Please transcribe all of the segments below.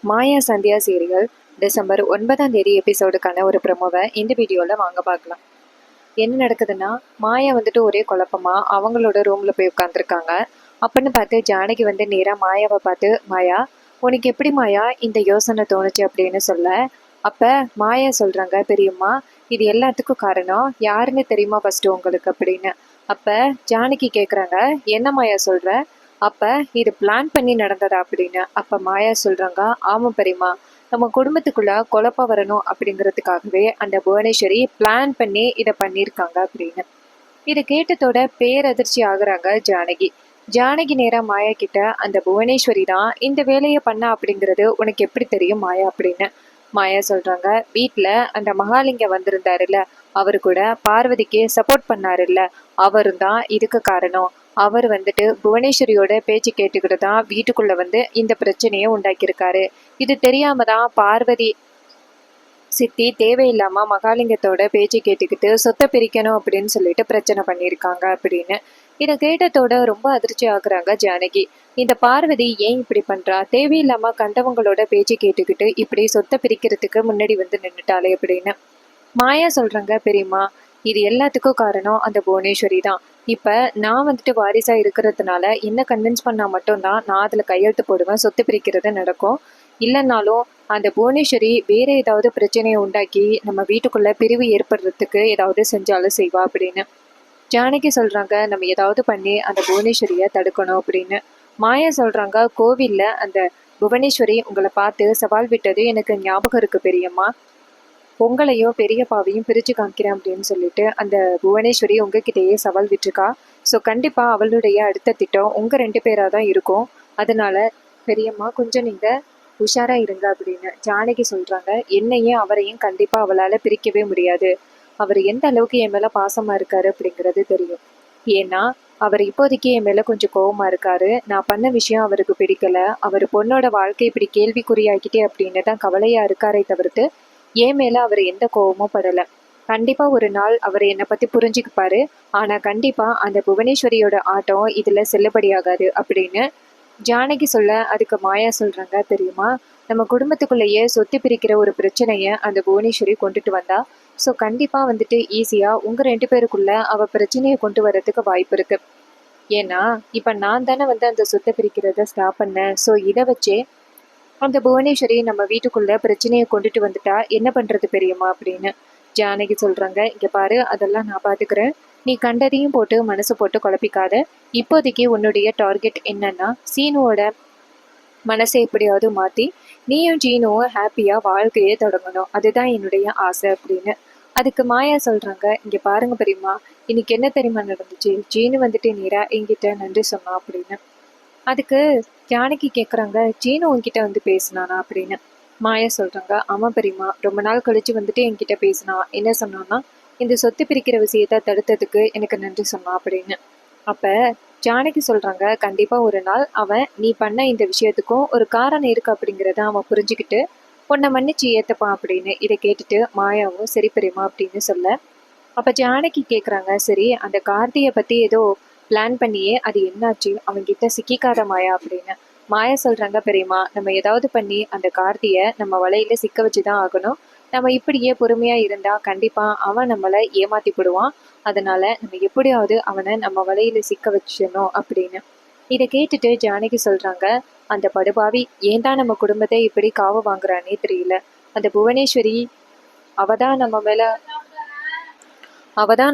மாயா Sandhya serial December 9ஆம் தேதி எபிசோடுக்கான ஒரு ப்ரமோவை இந்த வீடியோவில் வாங்க பார்க்கலாம். என்ன நடக்குதுன்னா, மாயா வந்துட்டு ஒரே குழப்பமா அவங்களோட ரூமில் போய் உட்காந்துருக்காங்க. அப்படின்னு பார்த்து ஜானகி வந்து நேராக மாயாவை பார்த்து, மாயா உனக்கு எப்படி மாயா இந்த யோசனை தோணுச்சு அப்படின்னு சொல்ல, அப்போ மாயா சொல்கிறாங்க, பெரியம்மா இது எல்லாத்துக்கும் காரணம் யாருன்னு தெரியுமா ஃபஸ்ட்டு உங்களுக்கு அப்படின்னு. அப்போ ஜானகி கேட்குறாங்க, என்ன மாயா சொல்கிற, அப்ப இது பிளான் பண்ணி நடந்ததா அப்படின்னு. அப்ப மாயா சொல்றாங்க, ஆமா பெரியம்மா, நம்ம குடும்பத்துக்குள்ள குழப்பம் வரணும் அப்படிங்கிறதுக்காகவே அந்த புவனேஸ்வரி பிளான் பண்ணி இதை பண்ணியிருக்காங்க அப்படின்னு. இதை கேட்டதோட பேரதிர்ச்சி ஆகுறாங்க ஜானகி. ஜானகி நேரா மாயா கிட்ட, அந்த புவனேஸ்வரி தான் இந்த வேலையை பண்ண அப்படிங்கிறது உனக்கு எப்படி தெரியும் மாயா அப்படின்னு. மாயா சொல்றாங்க, வீட்டுல அந்த மகாலிங்கம் வந்திருந்தாருல்ல, அவரு கூட பார்வதிக்கு சப்போர்ட் பண்ணாருல்ல, அவரும் தான் இதுக்கு காரணம். அவர் வந்துட்டு புவனேஸ்வரியோட பேச்சு கேட்டுக்கிட்டு தான் வீட்டுக்குள்ள வந்து இந்த பிரச்சனையை உண்டாக்கியிருக்காரு. இது தெரியாம தான் பார்வதி சித்தி தேவையில்லாம மகாலிங்கத்தோட பேச்சு கேட்டுக்கிட்டு சொத்தை பிரிக்கணும் அப்படின்னு சொல்லிட்டு பிரச்சனை பண்ணியிருக்காங்க அப்படின்னு. இதை கேட்டதோட ரொம்ப அதிர்ச்சி ஆகுறாங்க ஜானகி. இந்த பார்வதி ஏன் இப்படி பண்றா, தேவையில்லாம கண்டவங்களோட பேச்சு கேட்டுக்கிட்டு இப்படி சொத்தை பிரிக்கிறதுக்கு முன்னாடி வந்து நின்றுட்டாளே அப்படின்னு. மாயா சொல்றாங்க, பெரியம்மா இது எல்லாத்துக்கும் காரணம் அந்த புவனேஸ்வரி தான். இப்ப நான் வந்துட்டு வாரிசா இருக்கிறதுனால என்ன கன்வின்ஸ் பண்ணா மட்டும்தான் நான் அதுல கையெழுத்து போடுவேன், சொத்து பிரிக்கிறது நடக்கும். இல்லைன்னாலும் அந்த புவனேஸ்வரி வேற ஏதாவது பிரச்சனையை உண்டாக்கி நம்ம வீட்டுக்குள்ள பிரிவு ஏற்படுறதுக்கு ஏதாவது செஞ்சாலும் செய்வா அப்படின்னு. ஜானகி சொல்றாங்க, நம்ம ஏதாவது பண்ணி அந்த புவனேஸ்வரியை தடுக்கணும் அப்படின்னு. மாயா சொல்றாங்க, கோவில்ல அந்த புவனேஸ்வரி உங்களை பார்த்து சவால் விட்டது எனக்கு ஞாபகம் இருக்கு பெரியம்மா. உங்களையும் பெரியப்பாவையும் பிரிச்சு காமிக்கிறேன் அப்படின்னு சொல்லிட்டு அந்த புவனேஸ்வரி உங்ககிட்டயே சவால் விட்டுருக்கா. ஸோ கண்டிப்பா அவளுடைய அடுத்த திட்டம் உங்க 2 பேரா தான் இருக்கும். அதனால பெரியம்மா கொஞ்சம் நீங்க உஷாரா இருங்க அப்படின்னு ஜானகி சொல்றாங்க. என்னையும் அவரையும் கண்டிப்பா அவளால பிரிக்கவே முடியாது. அவர் எந்த அளவுக்கு என் மேல பாசமா இருக்காரு அப்படிங்கிறது தெரியும். ஏன்னா அவர் இப்போதைக்கு என் மேல கொஞ்சம் கோவமா இருக்காரு. நான் பண்ண விஷயம் அவருக்கு பிடிக்கல. அவர் பொண்ணோட வாழ்க்கை இப்படி கேள்விக்குறியாக்கிட்டே அப்படின்னு தான் கவலையா இருக்காரே தவிர்த்து என் மேல அவர் எந்த கோவமும் படல. கண்டிப்பா ஒரு நாள் அவர் என்னை பத்தி புரிஞ்சுக்குப்பாரு. ஆனா கண்டிப்பா அந்த புவனேஸ்வரியோட ஆட்டம் இதுல செல்லுபடியாகாது அப்படின்னு ஜானகி சொல்ல, அதுக்கு மாயா சொல்றாங்க, தெரியுமா நம்ம குடும்பத்துக்குள்ளேயே சொத்து பிரிக்கிற ஒரு பிரச்சனைய அந்த புவனேஸ்வரி கொண்டுட்டு வந்தா. ஸோ கண்டிப்பா வந்துட்டு ஈஸியா உங்க 2 பேருக்குள்ள அவ பிரச்சனையை கொண்டு வர்றதுக்கு வாய்ப்பு இருக்கு. ஏன்னா இப்ப நான் தானே வந்து அந்த சொத்தை பிரிக்கிறத ஸ்டாப் பண்ணேன். ஸோ இதை வச்சே அந்த புவனேஸ்வரி நம்ம வீட்டுக்குள்ள பிரச்சனையை கொண்டுட்டு வந்துட்டா என்ன பண்றது பெரியம்மா அப்படின்னு. ஜானகி சொல்றாங்க, இங்க பாரு அதெல்லாம் நான் பாத்துக்கிறேன். நீ கண்டதையும் போட்டு மனசு போட்டு குழப்பிக்காத. இப்போதைக்கு உன்னுடைய டார்கெட் என்னன்னா சீனுவோட மனசை எப்படியாவது மாத்தி நீயும் ஜீனுவும் ஹாப்பியா வாழ்க்கையே தொடங்கணும், அதுதான் என்னுடைய ஆசை அப்படின்னு. அதுக்கு மாயா சொல்றாங்க, இங்க பாருங்க பெரியம்மா, இன்னைக்கு என்ன தெரியுமா நடந்துச்சு, ஜீனு வந்துட்டு நேரா என்கிட்ட நன்றி சொன்னா அப்படின்னு. அதுக்கு ஜானகி கேட்குறாங்க, சீனு உன்கிட்ட வந்து பேசினானா அப்படின்னு. மாயா சொல்கிறாங்க, ஆமாம் பெரியம்மா, ரொம்ப நாள் கழிச்சு வந்துட்டு என்கிட்ட பேசினா. என்ன சொன்னான்னா, இந்த சொத்து பிரிக்கிற விஷயத்த தடுத்ததுக்கு எனக்கு நன்றி சொன்னான் அப்படின்னு. அப்போ ஜானகி சொல்கிறாங்க, கண்டிப்பாக ஒரு நாள் அவன் நீ பண்ண இந்த விஷயத்துக்கும் ஒரு காரணம் இருக்கு அப்படிங்கிறத அவன் புரிஞ்சுக்கிட்டு உன்னை மன்னிச்சு ஏற்றுப்பான் அப்படின்னு. இதை கேட்டுட்டு மாயாவும் சரி பெரியம்மா அப்படின்னு சொல்ல, அப்போ ஜானகி கேட்குறாங்க, சரி அந்த கார்த்தியை பற்றி ஏதோ பிளான் பண்ணியே அது என்னாச்சு, அவன்கிட்ட சிக்கிக்காத மாயா அப்படின்னு. மாயா சொல்றாங்க, பெரியம்மா நம்ம ஏதாவது பண்ணி அந்த கார்த்தியை நம்ம வலையில சிக்க வச்சுதான் ஆகணும். நம்ம இப்படியே பொறுமையா இருந்தா கண்டிப்பா அவன் நம்மளை ஏமாத்தி போடுவான். அதனால நம்ம எப்படியாவது அவனை நம்ம வலையில சிக்க வச்சிடணும் அப்படின்னு. இதை கேட்டுட்டு ஜானகி சொல்றாங்க, அந்த படுபாவி ஏன் தான் நம்ம குடும்பத்தை இப்படி காவு வாங்குறானே தெரியல. அந்த புவனேஸ்வரி அவதான்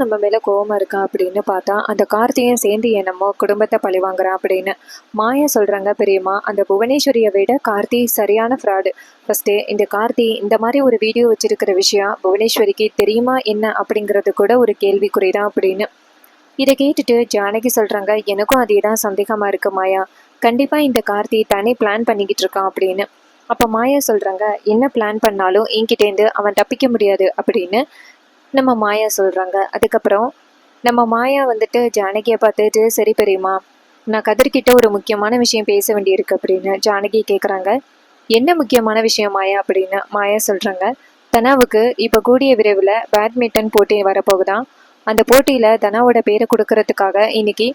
நம்ம மேல கோவமா இருக்கா அப்படின்னு பார்த்தா அந்த கார்த்தியும் சேர்ந்து என்னமோ குடும்பத்தை பழி வாங்குறான் அப்படின்னு. மாயா சொல்றாங்க, பெரியம்மா அந்த புவனேஸ்வரியை விட கார்த்தி சரியான ஃப்ராடு. ஃபர்ஸ்ட்டு இந்த கார்த்தி இந்த மாதிரி ஒரு வீடியோ வச்சிருக்கிற விஷயம் புவனேஸ்வரிக்கு தெரியுமா என்ன அப்படிங்கிறது கூட ஒரு கேள்விக்குறிதான் அப்படின்னு. இதை கேட்டுட்டு ஜானகி சொல்றாங்க, எனக்கும் அதே தான் சந்தேகமா இருக்கு மாயா, கண்டிப்பா இந்த கார்த்தி தனி பிளான் பண்ணிக்கிட்டு இருக்கான் அப்படின்னு. அப்ப மாயா சொல்றாங்க, என்ன பிளான் பண்ணாலும் என்கிட்டேருந்து அவன் தப்பிக்க முடியாது அப்படின்னு நம்ம மாயா சொல்கிறாங்க. அதுக்கப்புறம் நம்ம மாயா வந்துட்டு ஜானகியை பார்த்துட்டு, சரி பெரியம்மா நான் கதிர்கிட்ட ஒரு முக்கியமான விஷயம் பேச வேண்டியிருக்கு அப்படின்னு ஜானகி கேட்குறாங்க. என்ன முக்கியமான விஷயம் மாயா அப்படின்னு மாயா சொல்கிறாங்க, தனாவுக்கு இப்போ கூடிய விரைவில் பேட்மிண்டன் போட்டி வரப்போகுதான். அந்த போட்டியில் தனாவோட பேரை கொடுக்கறதுக்காக இன்னைக்கு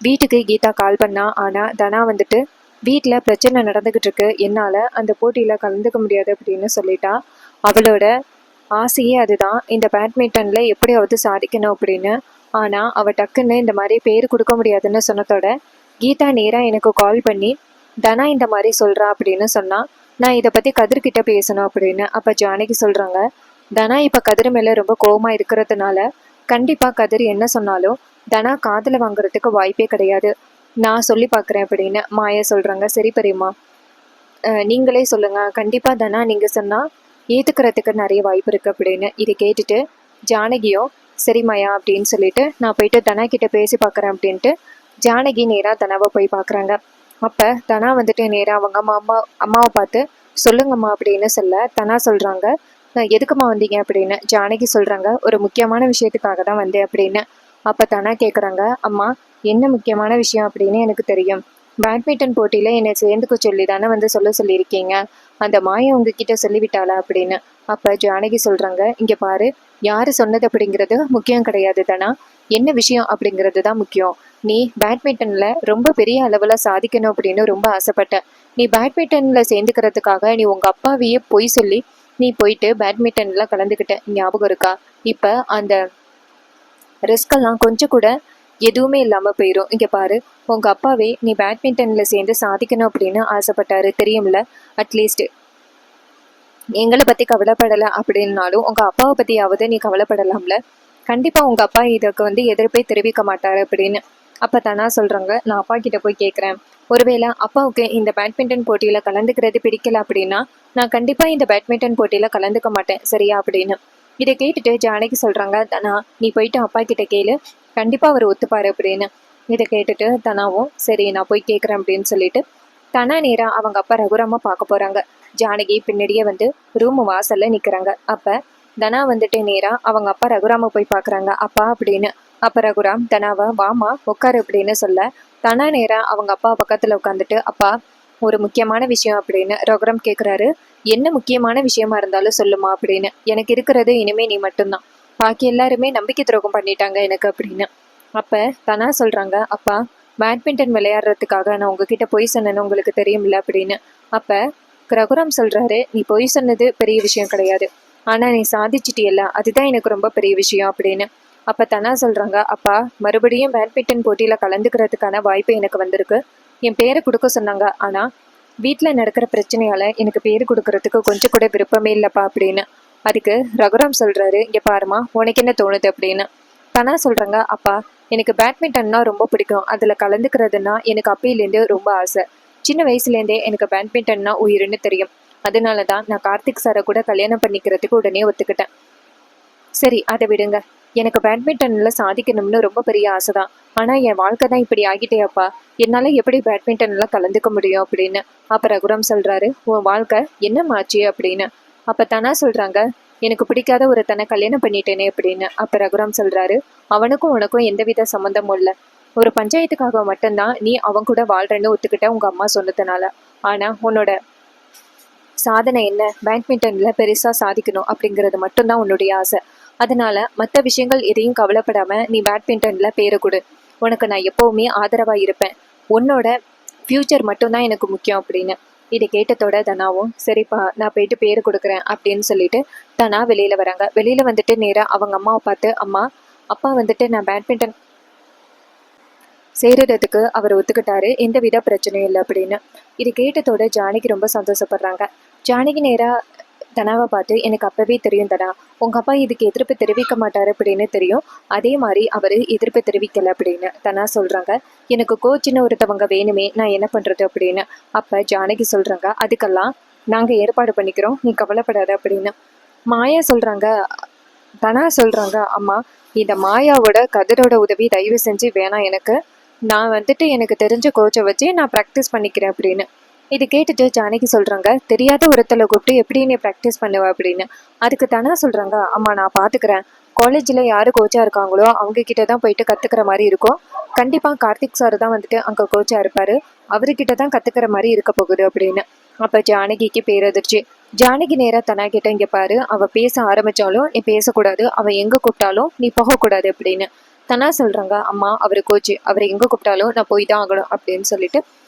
வீட்டுக்கு கீதா கால் பண்ணா. ஆனால் தனா வந்துட்டு வீட்டில் பிரச்சனை நடந்துக்கிட்டு இருக்கு, என்னால் அந்த போட்டியில் கலந்துக்க முடியாது அப்படின்னு சொல்லிட்டா. அவளோட ஆசையே அதுதான், இந்த பேட்மிண்டனில் எப்படியாவது சாதிக்கணும் அப்படின்னு. ஆனால் அவள் டக்குன்னு இந்த மாதிரி பேர் கொடுக்க முடியாதுன்னு சொன்னதோட கீதா நேராக எனக்கு கால் பண்ணி தனா இந்த மாதிரி சொல்கிறா அப்படின்னு சொன்னால், நான் இதை பற்றி கதிர்கிட்ட பேசணும் அப்படின்னு. அப்போ ஜானகி சொல்கிறாங்க, தனா இப்போ கதிர் மேலே ரொம்ப கோவமாக இருக்கிறதுனால கண்டிப்பாக கதிர் என்ன சொன்னாலும் தனா காதில் வாங்குறதுக்கு வாய்ப்பே கிடையாது, நான் சொல்லி பார்க்குறேன் அப்படின்னு மாயா சொல்கிறாங்க. சரி பெரியம்மா, நீங்களே சொல்லுங்கள், கண்டிப்பாக தனா நீங்கள் சொன்னால் ஏற்றுக்கிறதுக்கு நிறைய வாய்ப்பு இருக்குது அப்படின்னு. இதை கேட்டுட்டு ஜானகியும் சரி மாயா அப்படின்னு சொல்லிட்டு நான் போயிட்டு தனா கிட்ட பேசி பார்க்குறேன் அப்படின்ட்டு ஜானகி நேராக தனாவை போய் பார்க்குறாங்க. அப்போ தனா வந்துட்டு நேராக அவங்க அம்மாவை பார்த்து சொல்லுங்கம்மா அப்படின்னு சொல்ல தனா சொல்கிறாங்க, எதுக்குமா வந்தீங்க அப்படின்னு. ஜானகி சொல்கிறாங்க, ஒரு முக்கியமான விஷயத்துக்காக தான் வந்தேன் அப்படின்னு. அப்போ தனா கேட்குறாங்க, அம்மா என்ன முக்கியமான விஷயம் அப்படின்னு எனக்கு தெரியும், பேட்மிண்டன் போட்டியில் என்னை சேர்ந்துக்க சொல்லி தானே வந்து சொல்லியிருக்கீங்க, அந்த மாயை உங்ககிட்ட சொல்லிவிட்டாளா அப்படின்னு. அப்போ ஜானகி சொல்கிறாங்க, இங்கே பாரு, யார் சொன்னது அப்படிங்கிறது முக்கியம் கிடையாது தானா, என்ன விஷயம் அப்படிங்கிறது தான் முக்கியம். நீ பேட்மிண்டனில் ரொம்ப பெரிய அளவில் சாதிக்கணும் அப்படின்னு ரொம்ப ஆசைப்பட்ட, நீ பேட்மிண்டனில் சேர்ந்துக்கிறதுக்காக நீ உங்கள் அப்பாவையே பொய் சொல்லி நீ போயிட்டு பேட்மிண்டனில் கலந்துக்கிட்ட, ஞாபகம் இருக்கா? இப்போ அந்த ரிஸ்கெல்லாம் கொஞ்சம் கூட எதுவுமே இல்லாமல் போயிடும். இங்கே பாரு, உங்கள் அப்பாவே நீ பேட்மிண்டனில் சேர்ந்து சாதிக்கணும் அப்படின்னு ஆசைப்பட்டாரு தெரியும்ல, அட்லீஸ்ட் எங்களை பற்றி கவலைப்படலை அப்படின்னாலும் உங்கள் அப்பாவை பற்றியாவது நீ கவலைப்படலாம்ல, கண்டிப்பாக உங்கள் அப்பா இதுக்கு வந்து எதிர்ப்பே தெரிவிக்க மாட்டார் அப்படின்னு. அப்போ தானா சொல்கிறாங்க, நான் அப்பா கிட்ட போய் கேட்குறேன், ஒருவேளை அப்பாவுக்கு இந்த பேட்மிண்டன் போட்டியில் கலந்துக்கிறது பிடிக்கல அப்படின்னா நான் கண்டிப்பாக இந்த பேட்மிண்டன் போட்டியில் கலந்துக்க மாட்டேன், சரியா அப்படின்னு. இதை கேட்டுட்டு ஜானகி சொல்கிறாங்க, தனா நீ போயிட்டு அப்பா கிட்ட கேளு, கண்டிப்பாக அவர் ஒத்துப்பாரு அப்படின்னு. இதை கேட்டுட்டு தனாவும் சரி நான் போய் கேட்குறேன் அப்படின்னு சொல்லிட்டு தனா நேராக அவங்க அப்பா ரகுராமா பார்க்க போகிறாங்க. ஜானகி பின்னாடியே வந்து ரூம் வாசலில் நிற்கிறாங்க. அப்போ தனா வந்துட்டு நேராக அவங்க அப்பா ரகுராம போய் பார்க்குறாங்க. அப்பா அப்படின்னு. அப்போ ரகுராம் தனாவை வாமா உட்காரு அப்படின்னு சொல்ல தனா நேராக அவங்க அப்பா பக்கத்தில் உட்காந்துட்டு, அப்பா ஒரு முக்கியமான விஷயம் அப்படின்னு ரகுராம் கேட்குறாரு. என்ன முக்கியமான விஷயமா இருந்தாலும் சொல்லுமா அப்படின்னு. எனக்கு இருக்கிறது இனிமே நீ மட்டும்தான், பாக்கி எல்லாருமே நம்பிக்கை துரோகம் பண்ணிட்டாங்க எனக்கு அப்படின்னு. அப்போ தனா சொல்கிறாங்க, அப்பா பேட்மிண்டன் விளையாடுறதுக்காக நான் உங்ககிட்ட பொய் சொன்னேன்னு உங்களுக்கு தெரியும்ல அப்படின்னு. அப்போ ரகுராம் சொல்கிறாரு, நீ பொய் சொன்னது பெரிய விஷயம் கிடையாது, ஆனால் நீ சாதிச்சிட்டியல்ல அதுதான் எனக்கு ரொம்ப பெரிய விஷயம் அப்படின்னு. அப்போ தனா சொல்கிறாங்க, அப்பா மறுபடியும் பேட்மிண்டன் போட்டியில் கலந்துக்கிறதுக்கான வாய்ப்பு எனக்கு வந்திருக்கு, என் பேரை கொடுக்க சொன்னாங்க, ஆனால் வீட்டில் நடக்கிற பிரச்சனையால் எனக்கு பேர் கொடுக்கறதுக்கு கொஞ்சம் கூட விருப்பமே இல்லைப்பா அப்படின்னு. அதுக்கு ரகுராம் சொல்கிறாரு, இங்கே பாருமா உனக்கு என்ன தோணுது அப்படின்னு. தனா சொல்கிறாங்க, அப்பா எனக்கு பேட்மிண்டன்னா ரொம்ப பிடிக்கும், அதில் கலந்துக்கிறதுனா எனக்கு அப்பையிலேருந்து ரொம்ப ஆசை, சின்ன வயசுலேருந்தே எனக்கு பேட்மிண்டன்னா உயிருன்னு தெரியும், அதனால தான் நான் கார்த்திக் சாரை கூட கல்யாணம் பண்ணிக்கிறதுக்கு உடனே ஒத்துக்கிட்டேன். சரி அதை விடுங்க, எனக்கு பேட்மிண்டனில் சாதிக்கணும்னு ரொம்ப பெரிய ஆசை தான், ஆனால் என் வாழ்க்கை தான் இப்படி ஆகிட்டே அப்பா, என்னால் எப்படி பேட்மிண்டனில் கலந்துக்க முடியும் அப்படின்னு. அப்போ ரகுராம் சொல்கிறாரு, உன் வாழ்க்கை என்னமாச்சு அப்படின்னு. அப்போ தானா சொல்கிறாங்க, எனக்கு பிடிக்காத ஒருத்தனை கல்யாணம் பண்ணிட்டேனே அப்படின்னு. அப்போ ரகுராம் சொல்கிறாரு, அவனுக்கும் உனக்கும் எந்தவித சம்மந்தமும் இல்லை, ஒரு பஞ்சாயத்துக்காக மட்டும்தான் நீ அவன் கூட வாழ்றேன்னு ஒத்துக்கிட்ட உங்கள் அம்மா சொன்னதுனால, ஆனால் உன்னோட சாதனை என்ன, பேட்மிண்டனில் பெருசாக சாதிக்கணும் அப்படிங்கிறது மட்டும்தான் உன்னுடைய ஆசை, அதனால் மற்ற விஷயங்கள் எதையும் கவலைப்படாமல் நீ பேட்மிண்டனில் பேரை கொடு, உனக்கு நான் எப்போவுமே ஆதரவாக இருப்பேன், உன்னோட ஃப்யூச்சர் மட்டும்தான் எனக்கு முக்கியம் அப்படின்னு. இதை கேட்டதோட தனாவும் சரிப்பா நான் போயிட்டு பேர் கொடுக்குறேன் அப்படின்னு சொல்லிட்டு தனா வெளியில் வராங்க. வெளியில் வந்துட்டு நேராக அவங்க அம்மாவை பார்த்து, அம்மா அப்பா வந்துட்டு நான் பேட்மிண்டன் சேருறதுக்கு அவர் ஒத்துக்கிட்டாரு, எந்த வித பிரச்சனையும் இல்லை அப்படின்னு. இது கேட்டதோட ஜானகி ரொம்ப சந்தோஷப்படுறாங்க. ஜானகி நேராக தனாவை பார்த்து, எனக்கு அப்பவே தெரியும் தனா, உங்கள் அப்பா இதுக்கு எதிர்ப்பு தெரிவிக்க மாட்டார் அப்படின்னு தெரியும், அதே மாதிரி அவர் எதிர்ப்பு தெரிவிக்கலை அப்படின்னு தனா சொல்கிறாங்க. எனக்கு கோச்சின்னு ஒருத்தவங்க வேணுமே, நான் என்ன பண்ணுறது அப்படின்னு. அப்போ ஜானகி சொல்கிறாங்க, அதுக்கெல்லாம் நாங்கள் ஏற்பாடு பண்ணிக்கிறோம், நீ கவலைப்படாத அப்படின்னு. மாயா சொல்கிறாங்க, தனா சொல்கிறாங்க, அம்மா இந்த மாயாவோட கதிரோட உதவி தயவு செஞ்சு வேணாம் எனக்கு, நான் வந்துட்டு எனக்கு தெரிஞ்ச கோச்சை வச்சு நான் ப்ராக்டிஸ் பண்ணிக்கிறேன் அப்படின்னு. இது கேட்டுட்டு ஜானகி சொல்கிறாங்க, தெரியாத ஒருத்தலை கூப்பிட்டு எப்படி நீ ப்ராக்டிஸ் பண்ணுவ அப்படின்னு. அதுக்கு தானே சொல்கிறாங்க, அம்மா நான் பார்த்துக்கிறேன், காலேஜில் யார் கோச்சாக இருக்காங்களோ அவங்கக்கிட்ட தான் போயிட்டு கற்றுக்கிற மாதிரி இருக்கும், கண்டிப்பாக கார்த்திக் சார் தான் வந்துட்டு அங்கே கோச்சாக இருப்பார், அவர்கிட்ட தான் கற்றுக்கிற மாதிரி இருக்க போகுது அப்படின்னு. அப்போ ஜானகிக்கு பேரதிர்ச்சி. ஜானகி நேராக தனா கிட்ட, இங்கே பாரு, அவள் பேச ஆரம்பித்தாலும் நீ பேசக்கூடாது, அவள் எங்கே கூப்பிட்டாலும் நீ போகக்கூடாது அப்படின்னு. தனா சொல்கிறாங்க, அம்மா அவர் கோச்சு, அவரை எங்கே கூப்பிட்டாலும் நான் போய் தான் ஆகணும் அப்படின்னு சொல்லிட்டு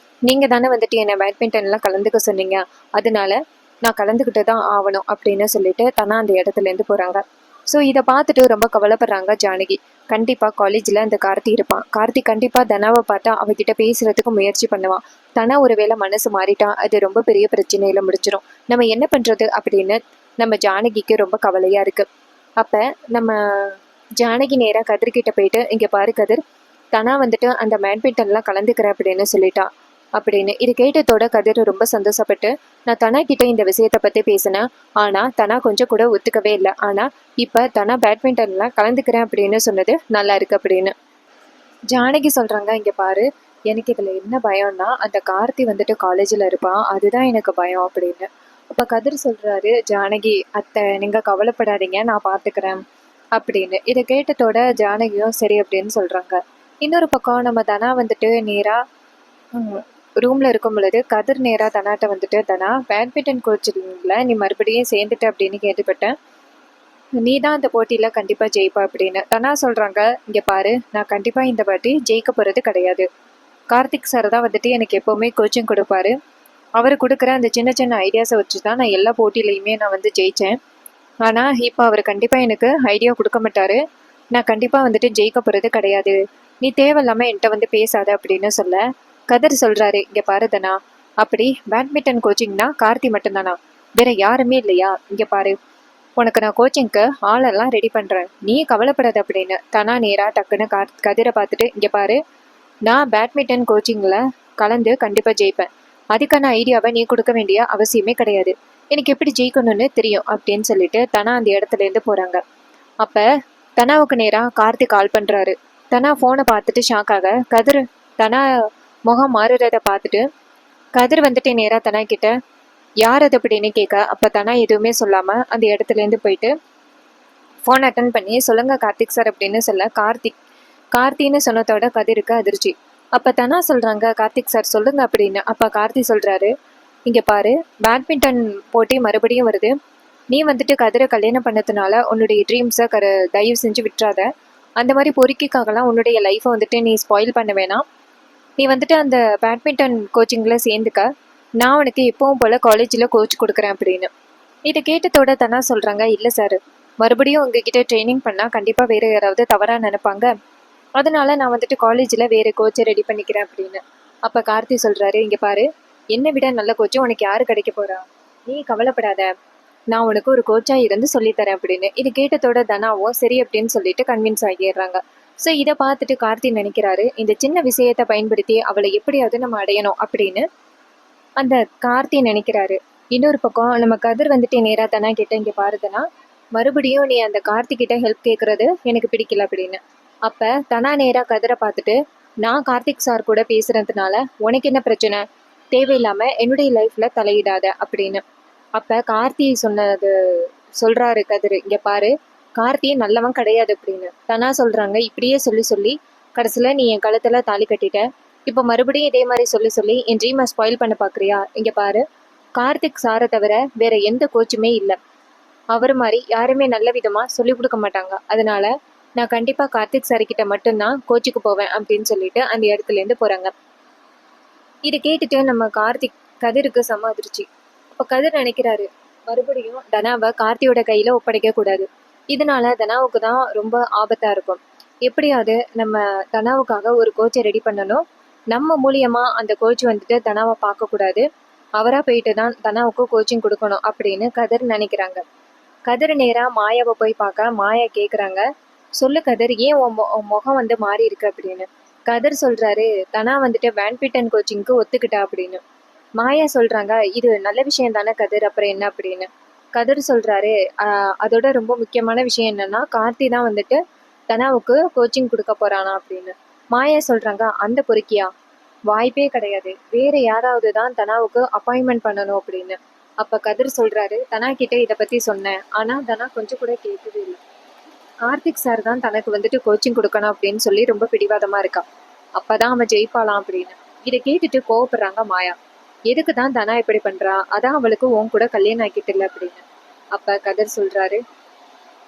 நீங்க தானே வந்துட்டு என்னை பேட்மிண்டன்ல கலந்துக்க சொன்னீங்க, அதனால நான் கலந்துக்கிட்டு தான் ஆகணும் அப்படின்னு சொல்லிட்டு தனா அந்த இடத்துல இருந்து போறாங்க. ஸோ இதை பார்த்துட்டு ரொம்ப கவலைப்படுறாங்க ஜானகி. கண்டிப்பா காலேஜ்ல அந்த கார்த்தி இருப்பான். கார்த்தி கண்டிப்பா தனாவை பார்த்தா அவகிட்ட பேசுறதுக்கு முயற்சி பண்ணுவான். தனா ஒருவேளை மனசு மாறிட்டான், அது ரொம்ப பெரிய பிரச்சனையில முடிச்சிடும். நம்ம என்ன பண்றது அப்படின்னு நம்ம ஜானகிக்கு ரொம்ப கவலையா இருக்கு. அப்ப நம்ம ஜானகி நேரா கதிர்கிட்ட போயிட்டு, இங்க பாரு கதிர், தனா வந்துட்டு அந்த பேட்மிண்டன்லாம் கலந்துக்கிறேன் அப்படின்னு சொல்லிட்டா அப்படின்னு. இது கேட்டதோட கதிர் ரொம்ப சந்தோஷப்பட்டு, நான் தனா கிட்ட இந்த விஷயத்த பத்தி பேசினேன், ஆனா தனா கொஞ்சம் கூட ஒத்துக்கவே இல்லை. ஆனா இப்ப தனா பேட்மிண்டன்லாம் கலந்துக்கிறேன் அப்படின்னு சொன்னது நல்லா இருக்கு அப்படின்னு. ஜானகி சொல்றாங்க, இங்க பாரு, எனக்கு இதுல என்ன பயம்னா அந்த கார்த்தி வந்துட்டு காலேஜ்ல இருப்பான், அதுதான் எனக்கு பயம் அப்படின்னு. அப்ப கதிர் சொல்றாரு, ஜானகி அத்தை நீங்க கவலைப்படாதீங்க, நான் பாத்துக்கிறேன் அப்படின்னு. இதை கேட்டதோட ஜானகியும் சரி அப்படின்னு சொல்றாங்க. இன்னொரு பக்கம் நம்ம தனா வந்துட்டு நேரா ரூம்ல இருக்கும் பொழுது கதிர் நேரா தனாட்ட வந்துட்டு, தனா பேட்மிண்டன் கோச்சிங்ல நீ மறுபடியும் சேர்ந்துட்ட அப்படின்னு கேள்விப்பட்டேன், நீ தான் அந்த போட்டியில கண்டிப்பா ஜெயிப்பா அப்படின்னு. தனா சொல்றாங்க, இங்க பாரு, நான் கண்டிப்பா இந்த வாட்டி ஜெயிக்க போறது கிடையாது. கார்த்திக் சார் தான் வந்துட்டு எனக்கு எப்பவுமே கோச்சிங் கொடுப்பாரு. அவர் கொடுக்குற அந்த சின்ன சின்ன ஐடியாஸை வச்சு தான் நான் எல்லா போட்டியிலையுமே நான் வந்து ஜெயிச்சேன். ஆனா இப்போ அவர் கண்டிப்பா எனக்கு ஐடியா கொடுக்க மாட்டாரு. நான் கண்டிப்பா வந்துட்டு ஜெயிக்க போறது கிடையாது. நீ தேவையில்லாம என்கிட்ட வந்து பேசாத அப்படின்னு சொல்ல, கதிர் சொல்றாரு, இங்க பாரு தனா, அப்படி பேட்மிண்டன் கோச்சிங்னா கார்த்தி மட்டும்தானா, வேற யாருமே இல்லையா? இங்க பாரு, உனக்கு நான் கோச்சிங்க்கு ஆளெல்லாம் ரெடி பண்றேன், நீ கவலைப்படாத அப்படின்னு. தனா நேரா டக்குன்னு கதிரை பார்த்துட்டு, இங்க பாரு, நான் பேட்மிண்டன் கோச்சிங்ல கலந்து கண்டிப்பா ஜெயிப்பேன். அதுக்கான ஐடியாவை நீ கொடுக்க வேண்டிய அவசியமே கிடையாது. எனக்கு எப்படி ஜெயிக்கணும்னு தெரியும் அப்படின்னு சொல்லிட்டு தனா அந்த இடத்துல இருந்து போறாங்க. அப்ப தனாவுக்கு நேரா கார்த்திக் கால் பண்றாரு. தனா போனை பார்த்துட்டு ஷாக் ஆக, கதிர் தனா முகம் மாறுறத பார்த்துட்டு கதிர் வந்துட்டு நேரா தனா கிட்ட, யார் அது அப்படின்னு கேட்க, அப்ப தனா எதுவுமே சொல்லாம அந்த இடத்துல இருந்து போயிட்டு ஃபோன் அட்டன் பண்ணி, சொல்லுங்க கார்த்திக் சார் அப்படின்னு சொல்ல, கார்த்தின்னு சொன்னதோட கதிருக்கு அதிர்ச்சி. அப்ப தனா சொல்றாங்க, கார்த்திக் சார் சொல்லுங்க அப்படின்னு. அப்ப கார்த்தி சொல்றாரு, இங்க பாரு, பேட்மிண்டன் போட்டி மறுபடியும் வருது, நீ வந்துட்டு கதிரை கல்யாணம் பண்ணதுனால உன்னுடைய ட்ரீம்ஸை தயவு செஞ்சு விட்டுறாத. அந்த மாதிரி பொறுக்கிக்காகலாம் உன்னுடைய லைஃப்பை வந்துட்டு நீ ஸ்பாயில் பண்ண வேணாம். நீ வந்துட்டு அந்த பேட்மிண்டன் கோச்சிங்கில் சேர்ந்துக்க, நான் உனக்கு எப்பவும் போல் காலேஜில் கோச் கொடுக்குறேன் அப்படின்னு. இதை கேட்டதோட தானே சொல்கிறாங்க, இல்லை சார், மறுபடியும் உங்ககிட்ட ட்ரைனிங் பண்ணால் கண்டிப்பாக வேறு யாராவது தவறாக நினைப்பாங்க, அதனால நான் வந்துட்டு காலேஜில் வேறு கோச்சை ரெடி பண்ணிக்கிறேன் அப்படின்னு. அப்போ கார்த்தி சொல்கிறாரு, இங்கே பாரு, என்னை விட நல்ல கோச்சு உனக்கு யார் கிடைக்க போகிறா, நீ கவலைப்படாத, நான் உனக்கு ஒரு கோச்சா இருந்து சொல்லித்தரேன் அப்படின்னு. இது கேட்டதோட தனாவும் சரி அப்படின்னு சொல்லிட்டு கன்வின்ஸ் ஆகிடுறாங்க. ஸோ இதை பார்த்துட்டு கார்த்தி நினைக்கிறாரு, இந்த சின்ன விஷயத்தை பயன்படுத்தி அவளை எப்படியாவது நம்ம அடையணும் அப்படின்னு அந்த கார்த்தி நினைக்கிறாரு. இன்னொரு பக்கம் நம்ம கதிர் வந்துட்டு நேரா தனா கிட்ட, இங்க பாருதுன்னா, மறுபடியும் நீ அந்த கார்த்தி கிட்ட ஹெல்ப் கேட்கறது எனக்கு பிடிக்கல அப்படின்னு. அப்ப தனா நேரா கதிரை பார்த்துட்டு, நான் கார்த்திக் சார் கூட பேசுறதுனால உனக்கு என்ன பிரச்சனை, தேவையில்லாம என்னுடைய லைஃப்ல தலையிடாத அப்படின்னு. அப்ப கார்த்தி சொன்னது சொல்றாரு கதிர், இங்க பாரு, கார்த்தி நல்லவன் கிடையாது அப்படின்னு. தனா சொல்றாங்க, இப்படியே சொல்லி சொல்லி கடைசியில நீ என் கழுத்துல தாலி கட்டிட்ட, இப்போ மறுபடியும் இதே மாதிரி சொல்லி சொல்லி என் ட்ரீமை ஸ்பாயில் பண்ண பாக்குறியா? இங்க பாரு, கார்த்திக் சாரை தவிர வேற எந்த கோச்சுமே இல்லை, அவர் மாதிரி யாருமே நல்ல விதமா சொல்லி கொடுக்க மாட்டாங்க, அதனால நான் கண்டிப்பா கார்த்திக் சார் கிட்ட மட்டும்தான் கோச்சுக்கு போவேன் அப்படின்னு சொல்லிட்டு அந்த இடத்துல இருந்து போறாங்க. இதை கேட்டுட்டு நம்ம கார்த்திக் கதிருக்கு செம அதிர்ச்சி. அப்ப கதிர் நினைக்கிறாரு, மறுபடியும் தனாவை கார்த்தியோட கையில ஒப்படைக்க கூடாது, இதனால தனாவுக்கு தான் ரொம்ப ஆபத்தா இருக்கும். எப்படியாவது நம்ம தனாவுக்காக ஒரு கோச்சை ரெடி பண்ணணும், நம்ம மூலியமா அந்த கோச் வந்துட்டு தனாவை பார்க்க கூடாது, அவரா போயிட்டு தான் தனாவுக்கு கோச்சிங் கொடுக்கணும் அப்படின்னு கதிர் நினைக்கிறாங்க. கதிர் நேரா மாயாவை போய் பார்க்க, மாயா கேக்குறாங்க, சொல்லு கதிர், ஏன் உன் முகம் வந்து மாறி இருக்கு அப்படின்னு. கதிர் சொல்றாரு, தனா வந்துட்டு பேட்மிண்டன் கோச்சிங்க்கு ஒத்துக்கிட்டா அப்படின்னு. மாயா சொல்றாங்க, இது நல்ல விஷயம் தானே கதிர், அப்புறம் என்ன அப்படின்னு. கதிர் சொல்றாரு, அதோட ரொம்ப முக்கியமான விஷயம் என்னன்னா, கார்த்தி தான் வந்துட்டு தனாவுக்கு கோச்சிங் கொடுக்க போறானா அப்படின்னு. மாயா சொல்றாங்க, அந்த பொறுக்கியா, வாய்ப்பே கிடையாது, வேற யாராவது தான் தனாவுக்கு அப்பாயின்மெண்ட் பண்ணணும் அப்படின்னு. அப்ப கதிர் சொல்றாரு, தனா கிட்ட இதை பத்தி சொன்னேன், ஆனா தனா கொஞ்சம் கூட கேட்கவே இல்லை, கார்த்திக் சார் தான் தனக்கு வந்துட்டு கோச்சிங் கொடுக்கணும் அப்படின்னு சொல்லி ரொம்ப பிடிவாதமா இருக்கா, அப்பதான் அவன் ஜெயிப்பாளாம் அப்படின்னு. இதை கேட்டுட்டு கோவப்படுறாங்க மாயா. எதுக்கு தான் தனா இப்படி பண்றா, அதான் அவளுக்கு உன் கூட கல்யாணம் ஆக்கிட்டு இல்லை அப்படின்னு. அப்ப கதிர் சொல்றாரு,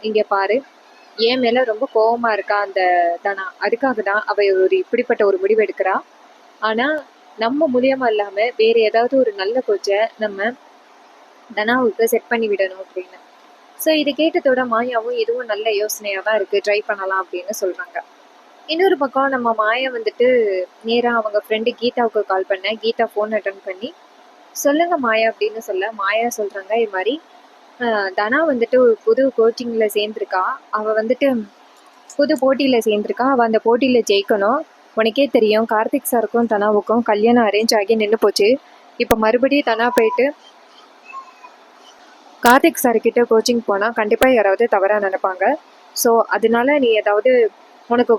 இங்க பாரு, என் மேல ரொம்ப கோவமா இருக்கா அந்த தனா, அதுக்காக தான் அவ ஒரு இப்படிப்பட்ட ஒரு முடிவு எடுக்கிறா, ஆனா நம்ம மூலியமா இல்லாம வேற ஏதாவது ஒரு நல்ல கோச்சை நம்ம தனாவுக்கு செட் பண்ணி விடணும் அப்படின்னு. ஸோ இது கேட்டதோட மாயாவும் இதுவும் நல்ல யோசனையா தான் இருக்கு, ட்ரை பண்ணலாம் அப்படின்னு சொல்றாங்க. இன்னொரு பக்கம் நம்ம மாயா வந்துட்டு நேரா அவங்க ஃப்ரெண்டு கீதாவுக்கு கால் பண்ண, கீதா ஃபோன் அட்டன் பண்ணி சொல்லுங்க மாயா அப்படின்னு சொல்ல, மாயா சொல்றாங்க இது மாதிரி தனா வந்துட்டு ஒரு புது கோச்சிங்ல சேர்ந்திருக்கா, அவ வந்துட்டு புது போட்டியில சேர்ந்திருக்கா, அவ அந்த போட்டியில ஜெயிக்கணும். உனக்கே தெரியும் கார்த்திக் சாருக்கும் தனாவுக்கும் கல்யாணம் அரேஞ்ச் ஆகி நின்று போச்சு. இப்போ மறுபடியும் தனா போயிட்டு கார்த்திக் சார்கிட்ட கோச்சிங் போனால் கண்டிப்பாக யாராவது தவறாக நினைப்பாங்க. ஸோ அதனால நீ ஏதாவது உனக்கு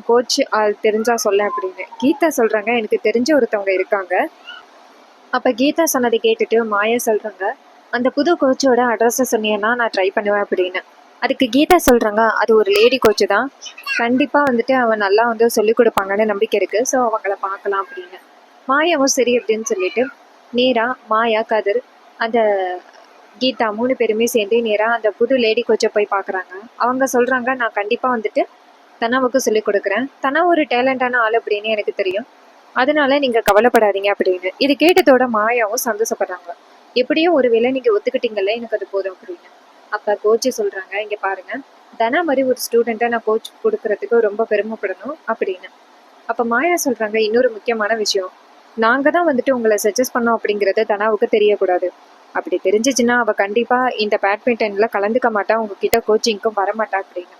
கோச் தெரிஞ்சா சொல்ல அப்படின்னு கீதா சொல்கிறாங்க. எனக்கு தெரிஞ்ச ஒருத்தவங்க இருக்காங்க. அப்போ கீதா சொன்னதை கேட்டுட்டு மாயா சொல்கிறாங்க, அந்த புது கோச்சோட அட்ரஸை சொன்னீங்கன்னா நான் ட்ரை பண்ணுவேன் அப்படின்னு. அதுக்கு கீதா சொல்கிறாங்க, அது ஒரு லேடி கோச்சு தான், கண்டிப்பாக வந்துட்டு அவன் நல்லா வந்து சொல்லிக் கொடுப்பாங்கன்னு நம்பிக்கை இருக்குது, ஸோ அவங்கள பார்க்கலாம் அப்படின்னு. மாயாவும் சரி அப்படின்னு சொல்லிட்டு நேராக மாயா, கதிர், அந்த கீதா 3 பேருமே சேர்ந்து நேராக அந்த புது லேடி கோச்சை போய் பார்க்குறாங்க. அவங்க சொல்கிறாங்க, நான் கண்டிப்பாக வந்துட்டு தனாவுக்கு சொல்லிக் கொடுக்குறேன், தனா ஒரு டேலண்டான ஆள் அப்படின்னு எனக்கு தெரியும், அதனால நீங்கள் கவலைப்படாதீங்க அப்படின்னு. இது கேட்டதோட மாயாவும் சந்தோஷப்படுறாங்க. எப்படியும் ஒரு வேளை நீங்கள் ஒத்துக்கிட்டீங்கல்ல, எனக்கு அது போதும் அப்படின்னு. அப்போ கோச்சு சொல்கிறாங்க, இங்கே பாருங்க, தனா மாதிரி ஒரு ஸ்டூடெண்ட்டை நான் கோச் கொடுக்கறதுக்கு ரொம்ப பெருமைப்படணும் அப்படின்னு. அப்போ மாயா சொல்கிறாங்க, இன்னொரு முக்கியமான விஷயம், நாங்கள் தான் வந்துட்டு உங்களை சஜஸ்ட் பண்ணோம் அப்படிங்கிறது தனாவுக்கு தெரியக்கூடாது. அப்படி தெரிஞ்சிச்சுன்னா அவள் கண்டிப்பாக இந்த பேட்மிண்டனில் கலந்துக்க மாட்டா, உங்ககிட்ட கோச்சிங்க்கும் வரமாட்டா அப்படின்னு.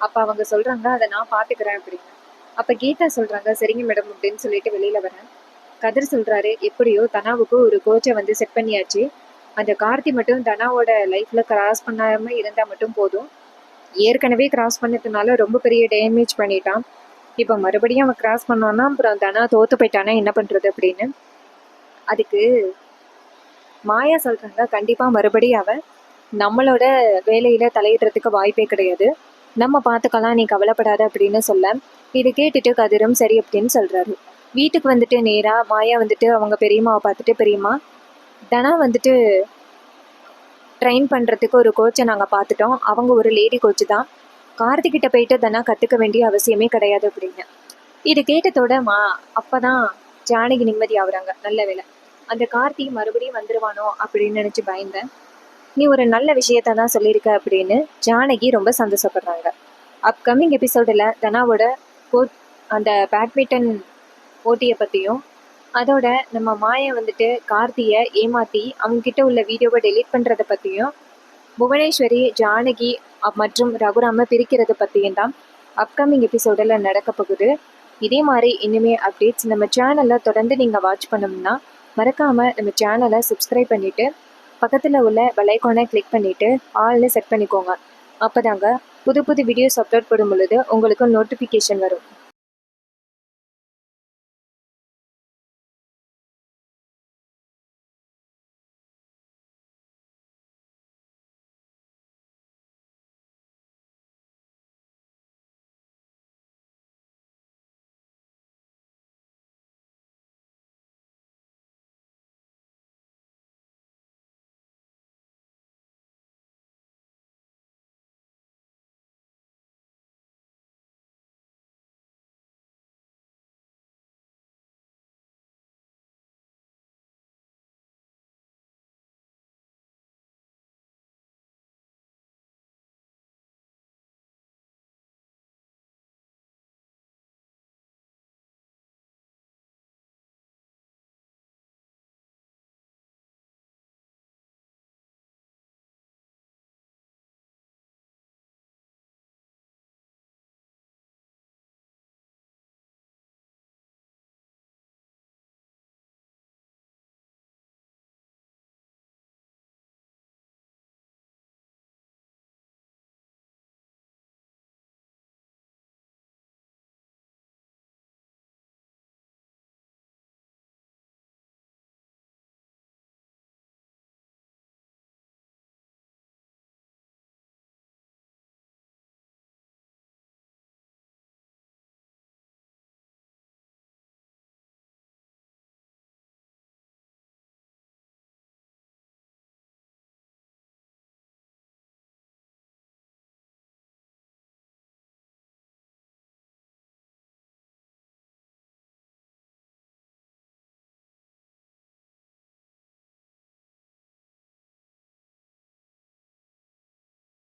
அப்போ அவங்க சொல்கிறாங்க, அதை நான் பார்த்துக்கிறேன் அப்படின்னு. அப்போ கீதா சொல்கிறாங்க, சரிங்க மேடம் அப்படின்னு சொல்லிட்டு வெளியில் வரேன். கதிர் சொல்கிறாரு, எப்படியோ தனாவுக்கு ஒரு கோச்சை வந்து செட் பண்ணியாச்சு, அந்த கார்த்தி மட்டும் தனாவோட லைஃப்பில் கிராஸ் பண்ணாமல் இருந்தால் மட்டும் போதும். ஏற்கனவே கிராஸ் பண்ணதுனால ரொம்ப பெரிய டேமேஜ் பண்ணிட்டான், இப்போ மறுபடியும் அவன் கிராஸ் பண்ணான்னா அப்புறம் தனா தோற்று போயிட்டானா என்ன பண்ணுறது அப்படின்னு. அதுக்கு மாயா சொல்கிறாங்க, கண்டிப்பாக மறுபடியும் அவன் நம்மளோட வேலையில் தலையிடுறதுக்கு வாய்ப்பே கிடையாது, நம்ம பார்த்துக்கலாம், நீ கவலைப்படாத அப்படின்னு சொல்ல, இதை கேட்டுட்டு கதிரும் சரி அப்படின்னு சொல்கிறாரு. வீட்டுக்கு வந்துட்டு நேராக மாயா வந்துட்டு அவங்க பெரியம்மாவை பார்த்துட்டு, பெரியம்மா, தனா வந்துட்டு ட்ரெயின் பண்ணுறதுக்கு ஒரு கோச்சை நாங்கள் பார்த்துட்டோம், அவங்க ஒரு லேடி கோச்சு தான், கார்த்திகிட்ட போயிட்டு தனா கற்றுக்க வேண்டிய அவசியமே கிடையாது அப்படின்னு. இது கேட்டதோட அப்போ தான் ஜானகி நிம்மதி ஆகுறாங்க. நல்ல வேலை, அந்த கார்த்தி மறுபடியும் வந்துடுவானோ அப்படின்னு நினச்சி பயந்தேன், நீ ஒரு நல்ல விஷயத்த தான் சொல்லியிருக்க அப்படின்னு ஜானகி ரொம்ப சந்தோஷப்படுறாங்க. அப்கமிங் எபிசோடில் தனாவோட அந்த பேட்மிண்டன் போட்டியை பற்றியும், அதோட நம்ம மாயா வந்துட்டு கார்த்தியை ஏமாற்றி அவங்ககிட்ட உள்ள வீடியோவை டெலீட் பண்ணுறதை பற்றியும், புவனேஸ்வரி ஜானகி மற்றும் ரகுராம பிரிக்கிறத பற்றியும் தான் அப்கமிங் எபிசோடில் நடக்க போகுது. இதே மாதிரி இனிமே அப்டேட்ஸ் நம்ம சேனலில் தொடர்ந்து நீங்கள் வாட்ச் பண்ணணும்னா மறக்காமல் நம்ம சேனலை சப்ஸ்கிரைப் பண்ணிவிட்டு பக்கத்தில் உள்ள பெல் ஐகானை கிளிக் பண்ணிவிட்டு ஆல்னு செட் பண்ணிக்கோங்க. அப்போ தாங்க புது புது வீடியோஸ் அப்லோட் பண்ணும் பொழுது உங்களுக்கு நோட்டிஃபிகேஷன் வரும்.